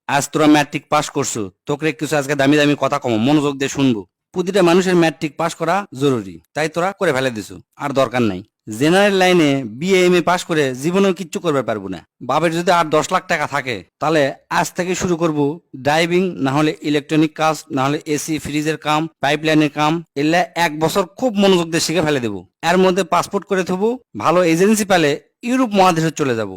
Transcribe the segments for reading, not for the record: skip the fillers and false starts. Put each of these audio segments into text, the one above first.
আজ তোরা matric pass করছো, তোকে কিছু আজকে দামি দামি কথা কম মনোযোগ দিয়ে শুনবো। প্রতিটা মানুষের ম্যাট্রিক পাস করা জরুরি, তাই তোরা করে ফেলে দিছো, আর দরকার নাই। জেনারেল লাইনে বিএ এম এ পাস করে জীবনেও কিচ্ছু করবে পারবো না। বাপের যদি আর 10 লাখ টাকা থাকে তাহলে আজ থেকে শুরু করব ড্রাইভিং, না হলে ইলেকট্রনিক কাজ, না হলে এসি ফ্রিজের কাম, পাইপলাইনের কাম। এলে 1 বছর খুব মনোযোগ দিয়ে শিখে ফেলে দেবো। এর মধ্যে পাসপোর্ট করে থবো, ভালো এজেন্সি পেলে ইউরোপ মহাদেশে চলে যাব।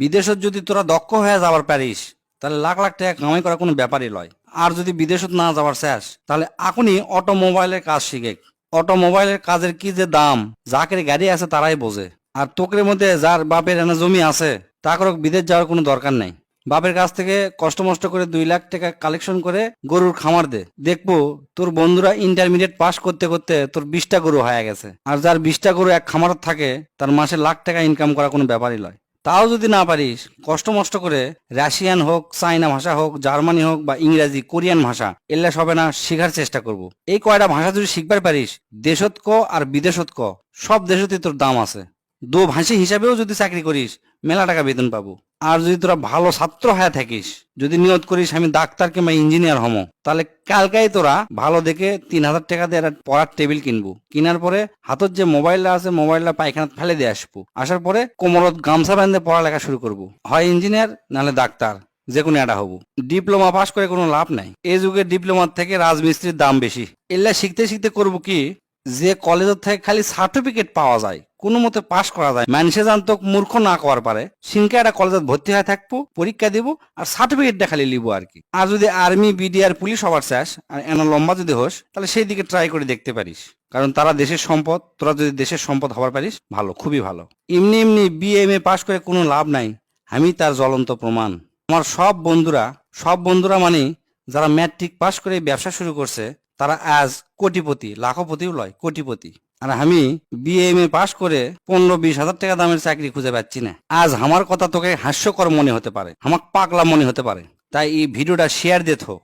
বিদেশত যদি তোরা দক্ষ হয়ে যাবার পারিস তাহলে লাখ লাখ টাকা কামাই করা কোনো ব্যাপারই লয়। আর যদি বিদেশত না যাওয়ার শেষ তাহলে এখনই অটোমোবাইলের কাজ শিখে। অটোমোবাইলের কাজের কি যে দাম, যাকের গাড়ি আছে তারাই বোঝে। আর তোকের মধ্যে যার বাপের এনে জমি আছে তাকে বিদেশ যাওয়ার কোনো দরকার নাই। বাপের কাছ থেকে কষ্ট মষ্ট করে 2 লাখ টাকা কালেকশন করে গরুর খামার দে, দেখবো তোর বন্ধুরা ইন্টারমিডিয়েট পাস করতে করতে তোর 20টা গরু হয়ে গেছে। আর যার 20টা গরু এক খামারত থাকে তার মাসে লাখ টাকা ইনকাম করা কোনো ব্যাপারই নয়। তাও যদি না পারিস, কষ্ট মষ্ট করে রাশিয়ান হোক, চাইনা ভাষা হোক, জার্মানি হোক বা ইংরাজি, কোরিয়ান ভাষা, এল্লা সবে না শেখার চেষ্টা করব। এই কয়টা ভাষা যদি শিখবার পারিস, দেশত ক আর বিদেশত ক, সব দেশতেই তোর দাম আছে। দো ভাষী হিসাবেও যদি চাকরি করিস মেলা টাকা বেতন পাবো। আর যদি তোরা ভালো ছাত্র হয়ে থাকিস, যদি নিয়ত করিস আমি ডাক্তার কিংবা ইঞ্জিনিয়ার হমো, তাহলে কালকাই তোরা ভালো দেখে 3,000 টাকা দিয়ে একটা পড়ার টেবিল কিনবো। কিনার পরে হাতত যে মোবাইলটা আছে মোবাইলটা পায়খানা ফেলে দিয়ে আসবো। আসার পরে কোমরত গামছা বাঁধে পড়ালেখা শুরু করব। হয় ইঞ্জিনিয়ার নাহলে ডাক্তার, যে কোনো একটা হবো। ডিপ্লোমা পাস করে কোনো লাভ নাই। এই যুগে ডিপ্লোমার থেকে রাজমিস্ত্রির দাম বেশি। এগুলা শিখতে শিখতে করবো কি, যে কলেজের থেকে খালি সার্টিফিকেট পাওয়া যায়, কোনো মতে পাশ করা যায়, মানুষে জানতো মূর্খ না করার পারে, সিনকা একটা কলেজে ভর্তি হয়ে থাকবো, পরীক্ষা দিব আর সার্টিফিকেটটা খালি লিবো আর কি। আর যদি আর্মি, বিডিআর, পুলিশ হবার চাস আর এনা লম্বা যদি হোস, তাহলে সেই দিকে ট্রাই করে দেখতে পারিস। কারণ তারা দেশের সম্পদ, তোরা যদি দেশের সম্পদ হবার পারিস ভালো, খুবই ভালো। এমনি এমনি বিএ এম এ পাশ করে কোনো লাভ নাই, আমি তার জ্বলন্ত প্রমাণ। আমার সব বন্ধুরা মানে যারা ম্যাট্রিক পাশ করে ব্যবসা শুরু করছে তারা আজ কোটিপতি, লাখপতিও লয়, কোটিপতি। আর আমি বিএ এম এ পাশ করে 15-20 হাজার টাকা দামের চাকরি খুঁজে পাচ্ছি না। আজ আমার কথা তোকে হাস্যকর মনে হতে পারে, আমার পাগলা মনে হতে পারে, তাই এই ভিডিওটা শেয়ার দে থো,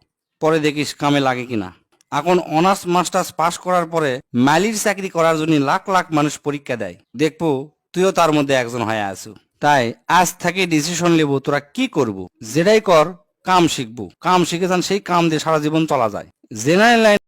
পরে দেখিস কামে লাগে কিনা। এখন অনার্স মাস্টার্স পাশ করার পরে মালির চাকরি করার জন্য লাখ লাখ মানুষ পরীক্ষা দেয়, দেখবো তুইও তার মধ্যে একজন হয়ে আসু। তাই আজ থেকে ডিসিশন নেবো তোরা কি করবো। যেটাই কর, কাম শিখবো, কাম শিখে যান, সেই কাম দিয়ে সারা জীবন চলা যায়। General line